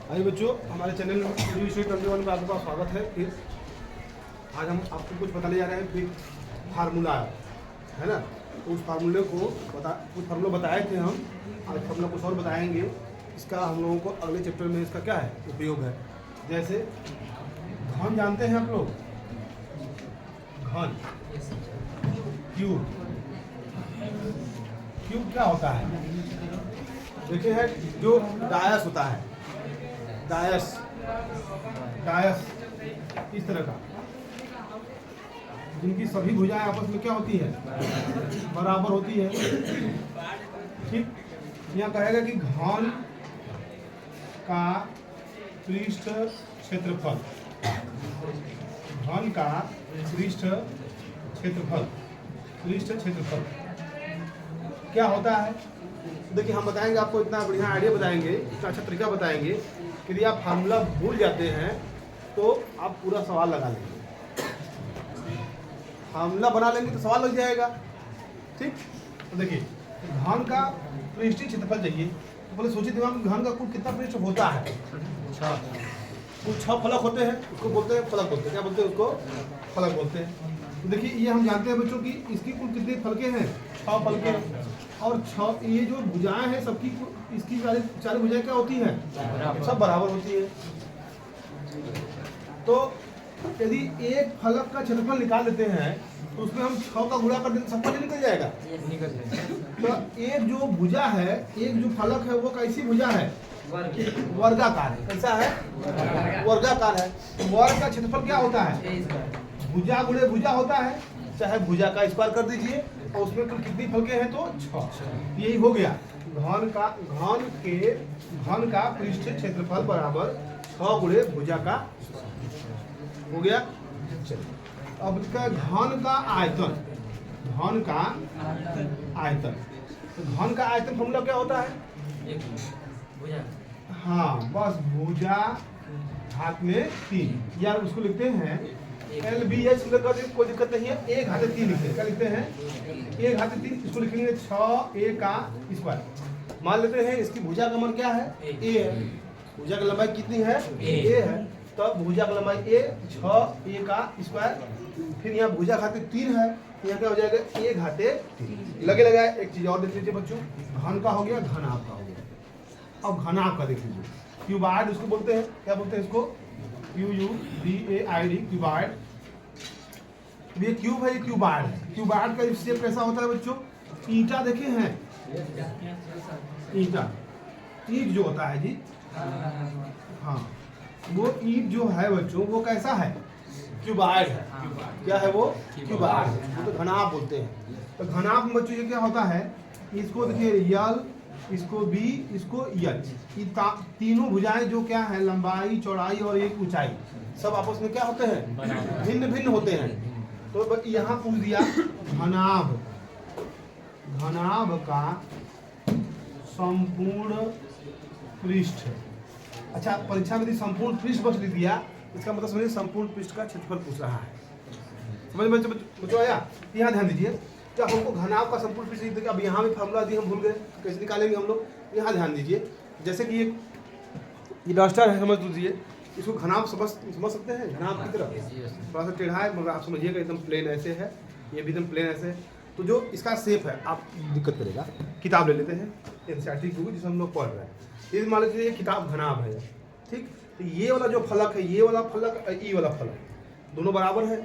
अरे बच्चों, हमारे चैनल यूनिवर्सिटी 21 में आपका स्वागत है। फिर आज हम आपको कुछ बताने जा रहे हैं। फिर फार्मूला है ना, तो उस फार्मूले को कुछ फार्मूला बताए थे हम, आज फार्मूला कुछ और बताएंगे। इसका हम लोगों को अगले चैप्टर में इसका क्या है उपयोग है। जैसे घन जानते हैं आप लोग, घन क्यूब। क्यूब क्या होता है? देखिए है जो डायस होता है, डायस इस तरह का, जिनकी सभी भुजाएं आपस में क्या होती है, बराबर होती है। ठीक, यहाँ कहेगा कि घन का पृष्ठ क्षेत्रफल, घन का पृष्ठ क्षेत्रफल क्या होता है। देखिए हम बताएंगे आपको, इतना बढ़िया आइडिया बताएंगे, इतना अच्छा तरीका बताएंगे कि यदि आप फार्मूला भूल जाते हैं तो आप पूरा सवाल लगा लेंगे। फार्मूला बना लेंगे तो सवाल लग जाएगा। ठीक, तो देखिए घन का पृष्ठीय क्षेत्रफल चाहिए, तो पहले सोचिए दिमाग में घन का कुल कितना पृष्ठ होता है। कुल 6 फलक होते हैं, उसको बोलते हैं फलक, बोलते हैं क्या बोलते हैं उसको, फलक बोलते हैं। तो देखिए ये हम जानते हैं बच्चों की इसकी कुल कितने फलके हैं, 6 फलके। और 6 ये जो भुजाएं हैं सबकी, इसकी चार भुजाएं क्या होती हैं, सब बराबर होती है। तो यदि एक फलक का क्षेत्रफल निकाल लेते हैं तो उसमें हम 6 का गुणा कर देंगे, सबका निकल जाएगा। तो एक जो भुजा है, एक जो फलक है वो कैसी भुजा है, वर्गाकार है। कैसा है, वर्गाकार है। वर्ग का क्षेत्रफल क्या होता है, भुजा गुणे भुजा होता है, चाहे भुजा का स्क्वायर कर दीजिए और उसमें कुल कितनी फलके हैं तो 6। यही हो गया घन का पृष्ठ क्षेत्रफल बराबर 6 गुणे भुजा का हो गया। अब इसका घन का आयतन, तो घन का आयतन फॉर्मूला क्या होता है, हाँ बस भुजा घात में 3, या उसको लिखते हैं LBH, कोई दिक्कत नहीं है, 1/3 लिखते हैं। क्या लिखते हैं, 1/3, इसको लिखेंगे 6a का स्क्वायर। मान लेते हैं इसकी भुजा का मान क्या है, a है। भुजा की लंबाई कितनी है, a है, तब भुजा की लंबाई a, 6a का स्क्वायर। फिर यहाँ भुजा खाते 3 है, यहाँ क्या हो जाएगा, a/3 लगे लगाए। एक चीज और देख लीजिए बच्चों, घन का हो गया, घनाभ का हो गया। अब घनाभ का देख लीजिए, क्यूबाइड उसको बोलते हैं, क्या बोलते हैं इसको, QUBAID, क्यूबाइड। ये क्यूब है, ये क्यूबाइड है। क्यूबाइड का शेप कैसा होता है बच्चों, ईंटा देखे हैं, ईंट जो होता है जी, हाँ वो ईंट जो है बच्चों वो कैसा है, क्यूबाइड है। क्या है वो, क्यूबाइड है। वो तो घनाभ बोलते हैं। तो घनाभ में बच्चों ये क्या होता है, इसको देखिए यल, इसको बी, इसको एच, तीनों भुजाएं जो क्या है, लंबाई, चौड़ाई और एक ऊंचाई, सब आपस में क्या होते हैं, भिन्न भिन्न होते हैं। तो यहाँ पूछ दिया घनाभ का संपूर्ण पृष्ठ। अच्छा, परीक्षा में यदि संपूर्ण पृष्ठ बस लिख दिया, इसका मतलब समझिए संपूर्ण पृष्ठ का क्षेत्रफल पूछ रहा है। समझ में बच्चों आया। यहाँ ध्यान दीजिए, जब हमको घनाभ का संपूर्ण पृष्ठ लिख, अब यहाँ भी फार्मूला दी हम भूल गए, कैसे निकालेंगे हम लोग। यहाँ ध्यान दीजिए, जैसे कि ये डस्टर है, समझ लीजिए, इसको घनाभ समझ सकते हैं, घनाभ की तरफ थोड़ा सा टेढ़ा है, मगर आप समझिएगा एकदम प्लेन ऐसे है, ये भी एकदम प्लेन ऐसे है। तो जो इसका शेप है, आप दिक्कत करेगा, किताब ले लेते हैं NCERT की, जिसे हम लोग पढ़ रहे हैं। ये मान लीजिए ये किताब घनाभ है, ठीक। तो ये वाला जो फलक है, ये वाला फलक, ये वाला फलक, दोनों बराबर है।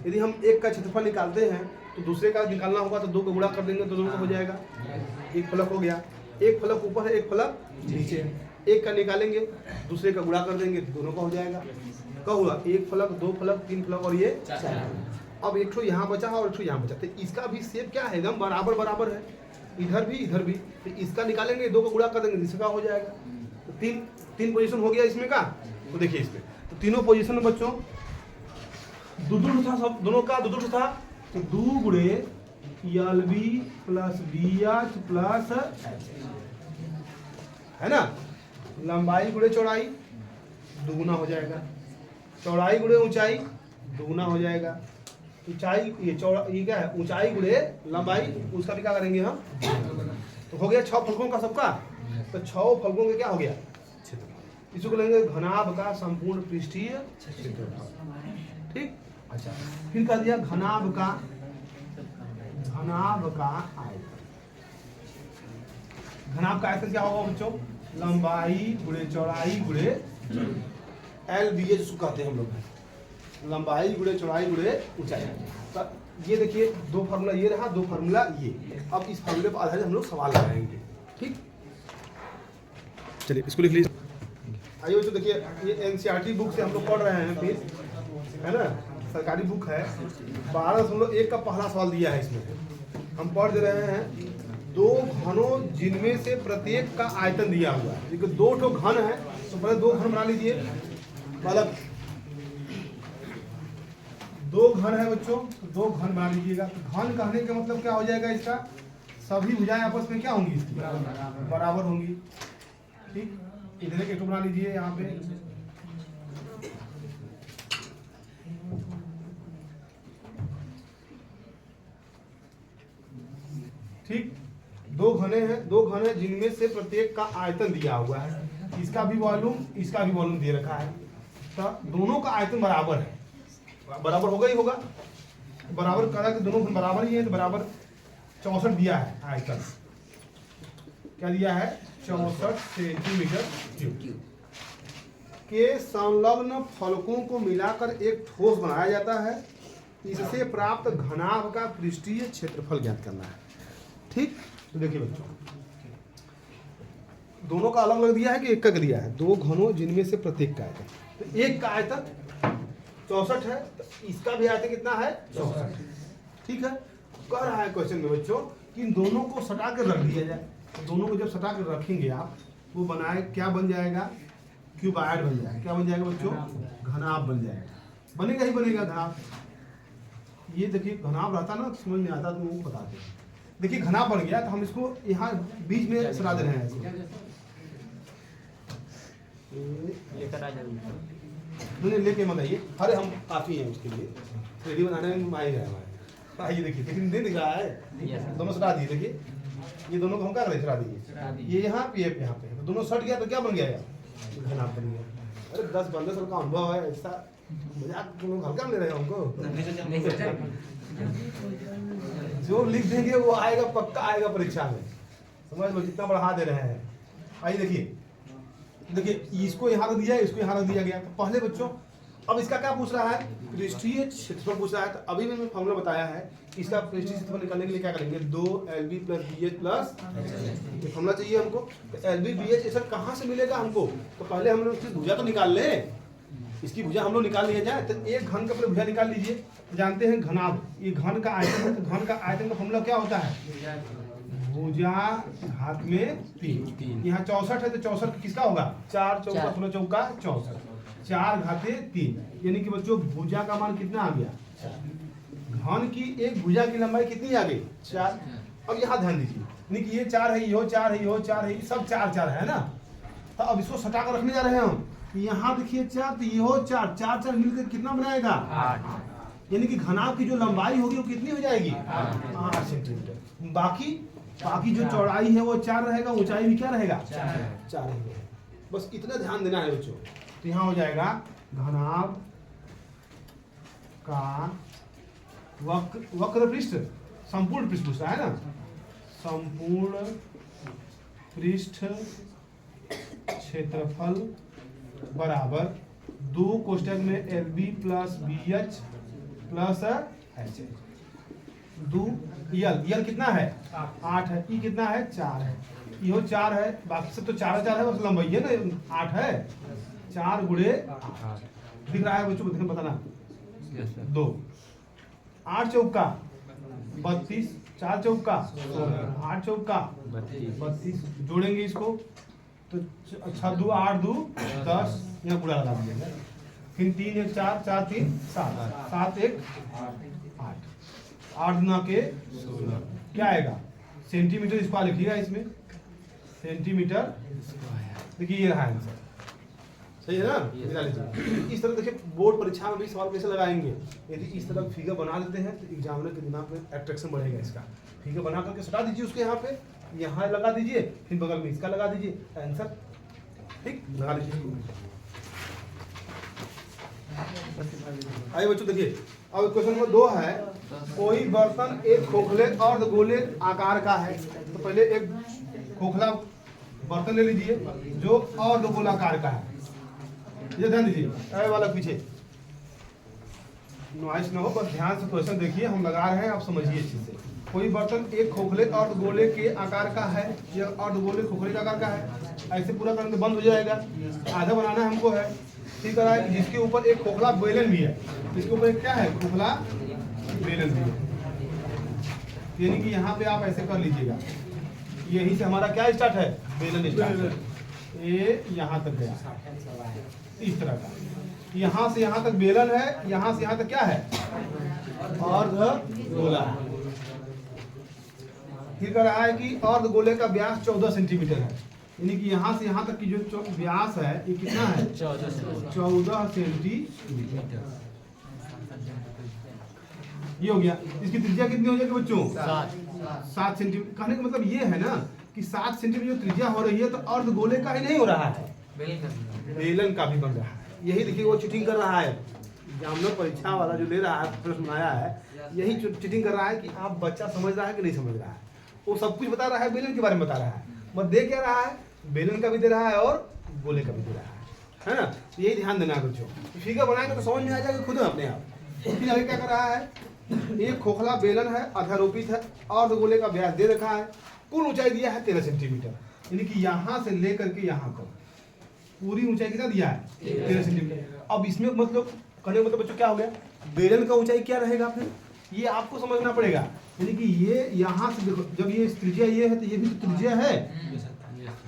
यदि हम एक का क्षेत्रफल निकालते हैं तो दूसरे का निकालना होगा, तो 2 को गुणा कर देंगे तो दोनों का हो जाएगा। एक फलक हो गया, एक फलक ऊपर है, एक फलक नीचे है। एक का निकालेंगे, दूसरे का गुणा कर देंगे, दोनों का हो जाएगा। क्या हुआ, एक फलक, 2 फलक, 3 फलक और ये 4। अब एक ठो यहाँ बचा और एक ठो यहाँ बचा, तो इसका भी शेप क्या है, एकदम बराबर है, इधर भी। तो इसका निकालेंगे, 2 को गुणा कर देंगे, इसका हो जाएगा। तो तीन पोजीशन हो गया इसमें का। तो देखिए इसमें तो तीनों पोजीशन में बच्चों दो था, सब दोनों का दो था। तो 2 गुणे LB प्लस BH प्लस है ना, लंबाई गुणे चौड़ाई दुगुना हो जाएगा, चौड़ाई गुणे ऊंचाई दुगुना हो जाएगा। ऊंचाई ये क्या है, ऊंचाई गुणे लंबाई, उसका भी क्या करेंगे हम। तो हो गया 6 फलकों का सबका। तो 6 फलकों का क्या हो गया, क्षेत्रफल। इसको लेंगे घनाभ का संपूर्ण पृष्ठीय क्षेत्रफल। ठीक, अच्छा फिर कर दिया घनाभ का आयतन। घनाभ का आयतन क्या होगा बच्चों? लंबाई गुणे चौड़ाई गुणे LBA जिसको कहते हैं हम लोग, लंबाई गुणे चौड़ाई गुणे ऊंचाई। तो ये देखिए दो फार्मूला ये रहा, दो फार्मूला ये। अब इस फार्मूले पर आधारित हम लोग सवाल लगाएंगे। ठीक, चलिए इसको लिख लीजिए। आइए बच्चों देखिए, ये NCERT बुक से हम लोग पढ़ रहे हैं, फिर है ना, सरकारी बुक है। 12.1 का पहला सवाल दिया है, इसमें हम पढ़ दे रहे हैं। दो घनों जिनमें से प्रत्येक का आयतन दिया हुआ है। देखिए दो ठो घन है, तो पहले दो घन बना लीजिए। मतलब दो घन है बच्चों, तो दो घन बना लीजिएगा। घन कहने का मतलब क्या हो जाएगा इसका? सभी भुजाएं आपस में क्या होंगी? इसकी बराबर होंगी। ठीक, इधर एक बना लीजिए यहाँ पे। ठीक, दो घन है जिनमें से प्रत्येक का आयतन दिया हुआ है। इसका भी वॉल्यूम दे रखा है। तो दोनों का आयतन बराबर है, बराबर होगा ही होगा। बराबर करा कि दोनों बराबर ही है, तो बराबर 64 दिया है आयतन। क्या दिया है? 64 सेंटीमीटर क्यूब के संलग्न फलकों को मिलाकर एक ठोस बनाया जाता है। इससे प्राप्त घनाभ का पृष्ठीय क्षेत्रफल ज्ञात करना है। ठीक, तो देखिए बच्चों, दोनों का अलग अलग दिया है कि एक का दिया है? दो घनों जिनमें से प्रत्येक का आयतन, तो एक का आयतन 64 है, तो इसका भी आयतन कितना है? 64। ठीक है, कह रहा है क्वेश्चन में बच्चों कि इन दोनों को सटा कर रख दिया जाए। तो दोनों को जब सटा कर रखेंगे आप, वो बनाए क्या बन जाएगा? क्यूबाइड बन जाएगा। क्या बन जाएगा बच्चों? घनाभ बन जाएगा। बनेगा ही बनेगा घनाभ। ये देखिए घनाभ रहता ना, समझ में आता तो वो बताते हैं। देखिए घनाभ बन गया, तो हम इसको यहाँ बीच में सटा दे रहे हैं। लेके मत आइए, अरे हम काफी हैं उसके लिए, 3D बनाने में माहिर है हमारे। आइए देखिए, लेकिन नहीं दिख रहा है, दोनों सटा दिए। देखिए ये दोनों को हम क्या करें? सटा दिए। ये यहाँ पे तो दोनों सट गया, तो क्या बन गया? घनाभ बन गया। अरे 10-15 साल का अनुभव है, ऐसा मजाक तुम लोग हल्का ले रहे हो हमको। जो लिख देंगे वो आएगा, पक्का आएगा परीक्षा में। समझ लो कितना बढ़ा दे रहे हैं। आइए देखिए इसको यहाँ रख दिया, इसको यहाँ रख दिया गया। तो पहले बच्चों अब इसका क्या पूछ रहा है? पृष्ठीय क्षेत्रफल पूछ रहा है। तो अभी मैंने फॉर्मूला बताया है कि इसका पृष्ठीय क्षेत्रफल निकालने के लिए क्या करेंगे? 2LB + BH प्लस ये फॉर्मूला चाहिए हमको। तो LB BH ऐसा कहाँ से मिलेगा हमको? तो पहले हम लोग इसकी भुजा तो निकाल ले, इसकी भुजा हम लोग निकाल लिया जाए। तो एक घन का पहले भुजा निकाल लीजिए। जानते हैं घनाभ, ये घन का आयतन है। तो घन का आयतन का फॉर्मूला क्या होता है? भुजा घात में 3। यहाँ 64 है, तो 64 किसका होगा? 4 चौका 16 चौका 64, 4 घाते 3। यानी कि बच्चों भुजा का मान कितना आ गया? 4। घन की एक भुजा की लंबाई कितनी आ गई? 4। अब यहाँ ध्यान दीजिए, यानी कि ये 4 है, ये 4 है, ये 4 है, सब 4 है ना। तो अब इसको सटा कर रखने जा रहे हैं हम। यहाँ देखिए 4, तो ये 4 मिलकर कितना बनाएगा? 8। यानी कि घनाभ की जो लंबाई होगी वो कितनी हो जाएगी? 8 सेंटीमीटर। बाकी जो चौड़ाई है वो 4 रहेगा, ऊंचाई भी क्या रहेगा? 4 रहेगा। बस इतना ध्यान देना है बच्चों। तो यहाँ हो जाएगा घनाभ का वक्र पृष्ठ, संपूर्ण पृष्ठ पूछता है ना, संपूर्ण पृष्ठ क्षेत्रफल बराबर 2 कोष्ठक में LB + BH + HH। 2 यल कितना है? 8 है। ई कितना है? 4 है। यो 4 है, बाकी सब तो 4 है, बस लंबाई है ना 8 है। 4 गुणे 8 दिख रहा है बच्चों? बताना 2, 8 चौका 32, 4 चौका 8 चौका 32। जोड़ेंगे इसको तो 6 2 8 2 10, यहाँ गुणा लगा दिया। फिर 3 1 4 4 3 7 7 1 8 8 9 के 16। क्या आएगा? सेंटीमीटर स्क्वायर लिखिएगा इसमें, सेंटीमीटर। देखिए ये रहा आंसर, सही है ना? इस तरह देखिए बोर्ड परीक्षा में भी सवाल कैसे लगाएंगे। यदि इस तरह फिगर बना देते हैं तो एग्जामिनर के दिमाग में अट्रैक्शन बढ़ेगा। इसका फिगर बना करके सटा दीजिए, उसके यहाँ पे यहाँ लगा दीजिए, फिर बगल में इसका लगा दीजिए, आंसर ठीक, लगा लीजिए। आइए बच्चों देखिए, अब क्वेश्चन नंबर 2 है, कोई बर्तन एक खोखले और गोले आकार का है। तो पहले एक खोखला बर्तन ले लीजिए जो और दो गोलाकार का है। ये ध्यान दीजिए, ए वाला पीछे नॉइस ना हो, बस ध्यान से क्वेश्चन देखिए, हम लगा रहे हैं, आप समझिए अच्छे से। कोई बर्तन एक खोखले और गोले के आकार का है, या और गोले खोखले के आकार का है, ऐसे पूरा करने बंद हो जाएगा। आधा बनाना हमको है, ठीक है, जिसके ऊपर एक खोखला बेलन भी है, इसके ऊपर एक क्या है, खोखला बेलन भी है। यानी कि यहाँ पे आप ऐसे कर लीजिएगा, यहीं से हमारा क्या स्टार्ट है, बेलन स्टार्ट है। ये यहाँ तक गया इस तरह का, यहाँ से यहाँ तक बेलन है, यहाँ से यहाँ तक क्या है, अर्ध गोला। फिर कह रहा है कि अर्ध गोले का व्यास 14 सेंटीमीटर है, यानी कि यहाँ से यहाँ तक की जो व्यास है ये कितना है, 14 सेंटीमीटर। ये हो गया। इसकी त्रिज्या कितनी हो जाएगी बच्चों, 7 सेंटीमीटर। कहने का मतलब ये है ना कि 7 सेंटीमीटर जो त्रिज्या हो रही है, तो अर्ध गोले का ही नहीं हो रहा है, बेलन का भी बन रहा है। यही देखिए वो चीटिंग कर रहा है, एग्जामिनर परीक्षा वाला जो ले रहा है, प्रश्न बनाया है, यही चीटिंग कर रहा है कि आप बच्चा समझ रहा है कि नहीं समझ रहा है। वो सब कुछ बता रहा है, बेलन के बारे में बता रहा है, मत दे क्या रहा है, बेलन का भी दे रहा है और गोले का भी दे रहा है ना। तो यही ध्यान देना बच्चों, फिगर बनाएंगे तो समझ में आ जाएगा खुद अपने आप। फिर आगे क्या कर रहा है, एक खोखला बेलन है, अधारोपित है, और गोले का व्यास दे रखा है, कुल ऊंचाई दिया है 13 सेंटीमीटर, यानी कि यहाँ से लेकर के यहाँ तक पूरी ऊंचाई कितना दिया है, 13 सेंटीमीटर। अब इसमें मतलब कहने मतलब बच्चों क्या हो गया, बेलन का ऊंचाई क्या रहेगा, फिर ये आपको समझना पड़ेगा। यानी कि ये यहाँ से देखो, जब ये त्रिज्या ये है तो ये भी तो त्रिज्या है,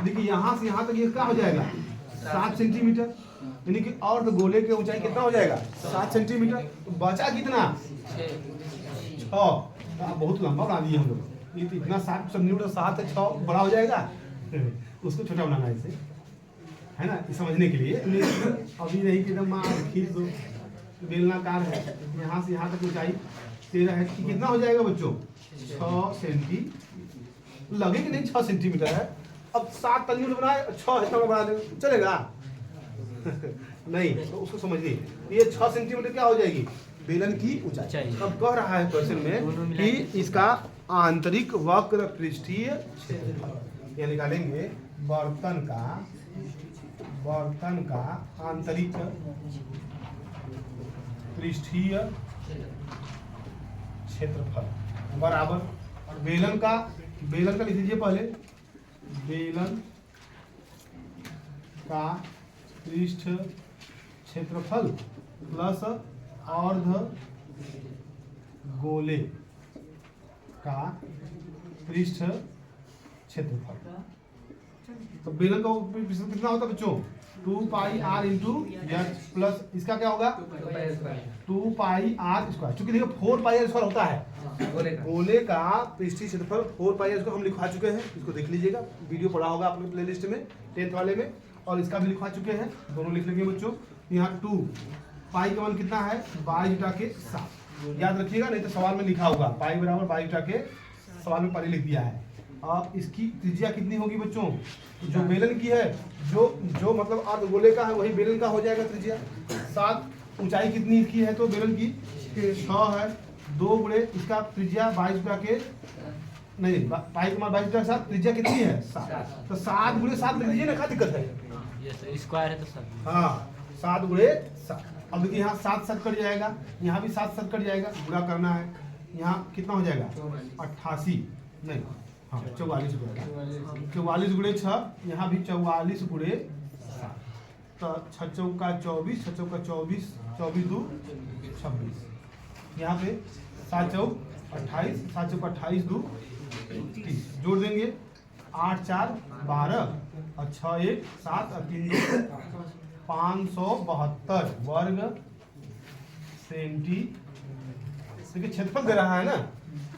देखिए यहाँ से यहाँ तक ये क्या हो जाएगा, 7 सेंटीमीटर, यानी कि और गोले की ऊंचाई कितना हो जाएगा, 7 सेंटीमीटर। तो बचा कितना, 6। बहुत लंबा बना दिए हम लोग, ये तो इतना 7 सेंटीमीटर, 7 से 6 बड़ा हो जाएगा, उसको छोटा बनाना है इसे, है ना, समझने के लिए। अभी नहीं कि एकदम खींच दो, बेलनाकार है, यहाँ से यहाँ तक ऊंचाई 13 है, कि कितना हो जाएगा बच्चों, 6 सेंटीमीटर। लगे कि नहीं 6 सेंटीमीटर है। अब 7 तंगीर बनाए, 6 इतना बना दे चलेगा नहीं, तो उसको समझिए, ये 6 सेंटीमीटर क्या हो जाएगी, बेलन की ऊंचाई। अब कह रहा है क्वेश्चन में कि इसका आंतरिक वक्र पृष्ठीय क्षेत्रफल, ये निकालेंगे बर्तन का आंतरिक पृष्ठीय क्षेत्रफल बराबर बेलन का लिख लीजिए पहले, बेलन का पृष्ठ क्षेत्रफल प्लस अर्ध गोले का पृष्ठ क्षेत्रफल। तो बेलन का पृष्ठ कितना होता है बच्चों, 2 पाई r इंटू एच प्लस इसका क्या होगा, 2 पाई r स्क्वायर। चूंकि देखिए 4 पाई r स्क्वायर होता है, गोले का पृष्ठीय क्षेत्रफल 4 पाई r को हम लिखवा चुके हैं, इसको देख लीजिएगा, वीडियो पढ़ा होगा आपने प्लेलिस्ट में 10th वाले में, और इसका भी लिखवा चुके हैं, दोनों लिख लेंगे बच्चों। यहाँ 2 पाई का मान कितना है, 22/7, याद रखिएगा, नहीं तो सवाल में लिखा होगा पाई बराबर 22 सवाल में पहले लिख दिया है। अब इसकी त्रिज्या कितनी होगी बच्चों, जो बेलन की है, जो मतलब अर्ध गोले का है वही बेलन का हो जाएगा त्रिज्या। 7 ऊंचाई कितनी इसकी है, तो बेलन की 6 है, 2 गुणे इसका त्रिज्या 22 नहीं, पाई का मान 22/7, त्रिज्या कितनी है 7, तो 7 गुणे 7 लिख लीजिए ना, क्या दिक्कत है, स्क्वायर है तो सब, हाँ 7 गुणे 7। अब देखिए यहाँ 7 कट जाएगा, यहाँ भी 7 कट जाएगा, गुणा करना है, यहाँ कितना हो जाएगा 88 नहीं, हाँ 44 गुणे 44 गुणे 6, यहाँ भी 44 गुणे 7, तो 6 चौका 24, 6 चौका 24, 24 2 26, यहाँ पे 7 चौक 28, 7 चौका 28 2 30, जोड़ देंगे 8 4 12 और 6 1 7 और 3 2 572 वर्ग सेंटीमीटर। देखिए क्षेत्रफल दे रहा है ना,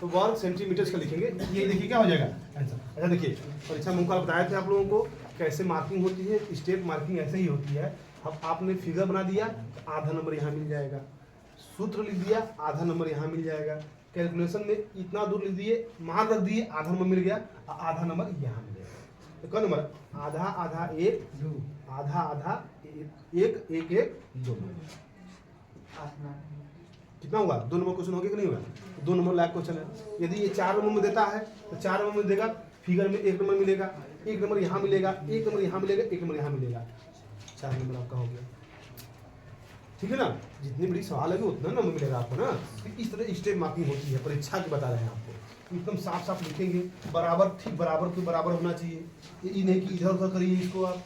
तो वर्ग सेंटीमीटर का लिखेंगे, ये देखिए क्या हो जाएगा आंसर। अच्छा देखिए, परीक्षा में बताए थे आप लोगों को कैसे मार्किंग होती है, स्टेप मार्किंग ऐसे ही होती है। अब आपने फिगर बना दिया तो आधा नंबर यहाँ मिल जाएगा, सूत्र लिख दिया आधा नंबर यहाँ मिल जाएगा, कैलकुलेशन में इतना दूर लिख दिए, मान रख दिए, आधा नंबर मिल गया, आधा नंबर यहाँ मिल जाएगा। तो कौन नंबर, आधा आधा 1 आधा आधा, एक एक एक, 2 कितना होगा? 2 नंबर क्वेश्चन होगा कि नहीं होगा? 2 नंबर लायक क्वेश्चन है। यदि ये 4 नंबर में देता है तो 4 नंबर में देगा, फिगर में 1 नंबर मिलेगा, 1 नंबर यहाँ मिलेगा, 1 नंबर यहाँ मिलेगा, 1 नंबर यहाँ मिलेगा, 4 नंबर आपका हो गया। ठीक है ना? जितनी बड़ी सवाल है उतना नंबर मिलेगा आपको ना। इस तरह स्टेप मार्किंग होती है, परीक्षा की बता रहे हैं आपको। एकदम साफ साफ लिखेंगे, बराबर, ठीक बराबर के बराबर होना चाहिए। ये नहीं कि इधर उधर करिए इसको आप।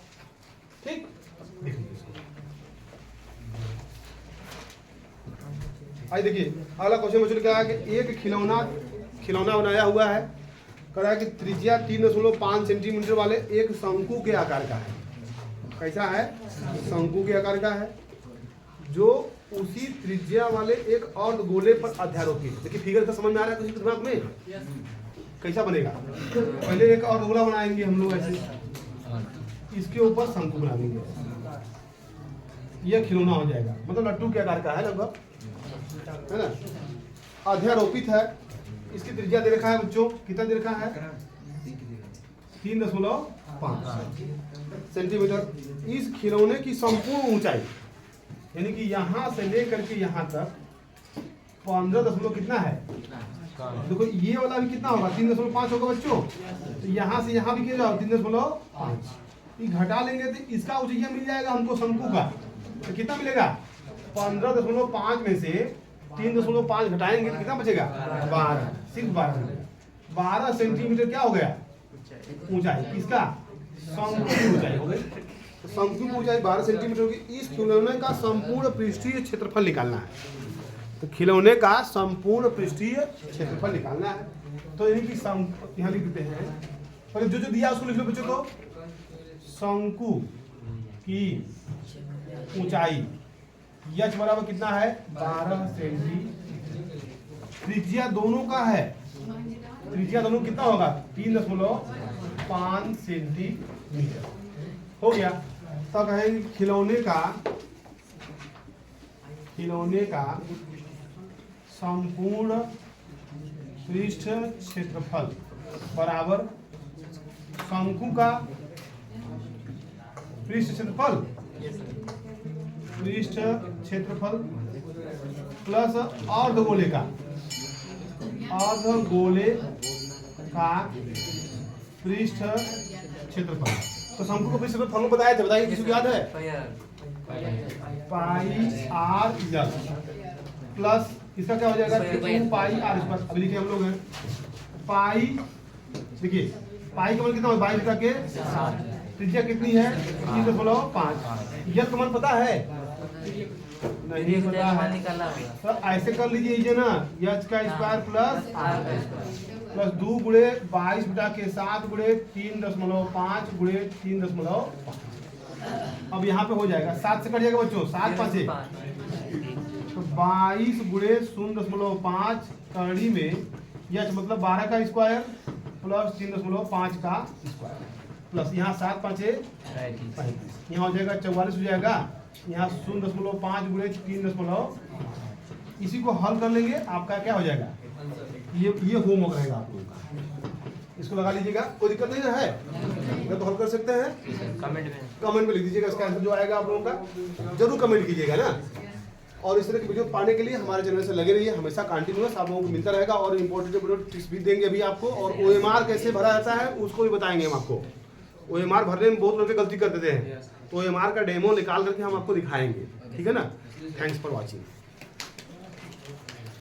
ठीक, लिख लीजिए इसको। आइए देखिए अगला क्वेश्चन बच्चों ने क्या है कि एक खिलौना बनाया हुआ है। कह रहा है कि त्रिज्या 3.5 सेंटीमीटर वाले एक शंकु के आकार का है। कैसा है? शंकु के आकार का है, जो उसी त्रिज्या वाले एक और गोले पर अध्यारोपित। देखिए फिगर का समझ में आ रहा है किसी दिमाग में? कैसा बनेगा? पहले एक और गोला बनाएंगे हम लोग ऐसे, इसके ऊपर शंकु बना देंगे, यह खिलौना हो जाएगा। मतलब लट्टू के आकार का है लगभग, है ना? अध्यारोपित है। इसकी त्रिज्या दे रखा है बच्चों, कितना दे रखा है? 3.5 सेंटीमीटर। इस खिलौने की संपूर्ण ऊंचाई, यानी कि यहाँ से लेकर के यहाँ तक 15 कितना है? देखो ये वाला भी कितना होगा? 3.5 होगा बच्चों। तो यहाँ से यहाँ भी कितना होगा? 3.5। ये घटा लेंगे तो इसका ऊंचाई मिल जाएगा हमको शंकु का। तो कितना मिलेगा? 15.5 में से 3.5 घटाएंगे तो कितना बचेगा? 12, सिर्फ 12 सेंटीमीटर क्या हो गया? ऊंचाई किसका? शंकु की ऊंचाई हो गई। तो शंकु की ऊंचाई 12 सेंटीमीटर होगी। इस खिलौने का संपूर्ण पृष्ठीय क्षेत्रफल निकालना है। तो खिलौने का संपूर्ण पृष्ठीय क्षेत्रफल निकालना है। तो यानी कि यहाँ लिख देते हैं, पर जो जो दिया उसको लिख लो बच्चों। तो शंकु की ऊंचाई यच बराबर कितना है? 12 सेंटीमीटर। त्रिज्या दोनों का है, त्रिज्या दोनों कितना होगा? 3.5 सेंटीमीटर हो गया। तो कहेंगे खिलौने का संपूर्ण पृष्ठ क्षेत्रफल बराबर शंकु का पृष्ठ क्षेत्रफल प्लस अर्धगोले का पृष्ठ क्षेत्रफल। तो शंकु को पृष्ठ क्षेत्रफल बताए थे, बताइए किसी को याद है? पाई आर प्लस इसका क्या हो जाएगा? 2 पाई आर स्क्वायर। अभी लिखे हम लोग हैं पाई। देखिए पाई का मान कितना है? 22 के 7। त्रिज्या कितनी है? 3.5। यह मान पता है? नहीं पता है तो ऐसे कर लीजिए ये ना, यच का स्क्वायर प्लस 2 गुणे 22 बटा के 7 गुणे 3.5 गुणे 3.5। अब यहाँ पे हो जाएगा 7 से कट जाएगा बच्चों, 7 5 तो 22 गुणे 0.5 कड़ी में यच मतलब 12 का स्क्वायर प्लस 3.5 का स्क्वायर प्लस यहाँ 7 5 35, यहाँ हो जाएगा 44 हो जाएगा। यहाँ 0.5 गुणे 3.5। इसी को हल कर लेंगे, आपका क्या हो जाएगा? ये होमवर्क रहेगा आप लोगों का, इसको लगा लीजिएगा। कोई दिक्कत नहीं है, मैं तो हल कर सकते हैं। कमेंट में लिख दीजिएगा इसका आंसर जो आएगा आप लोगों का, जरूर कमेंट कीजिएगा ना। और इस तरह की वीडियो पाने के लिए हमारे चैनल से लगे रहिए, हमेशा कंटिन्यूअस आप लोगों को मिलता रहेगा। और इंपॉर्टेंट वीडियो टिप्स भी देंगे अभी आपको, और OMR कैसे भरा जाता है उसको भी बताएंगे हम आपको। OMR भरने में बहुत लोग गलती कर देते हैं, तो OMR का डेमो निकाल करके हम आपको दिखाएंगे, ठीक है ना। Thanks for watching.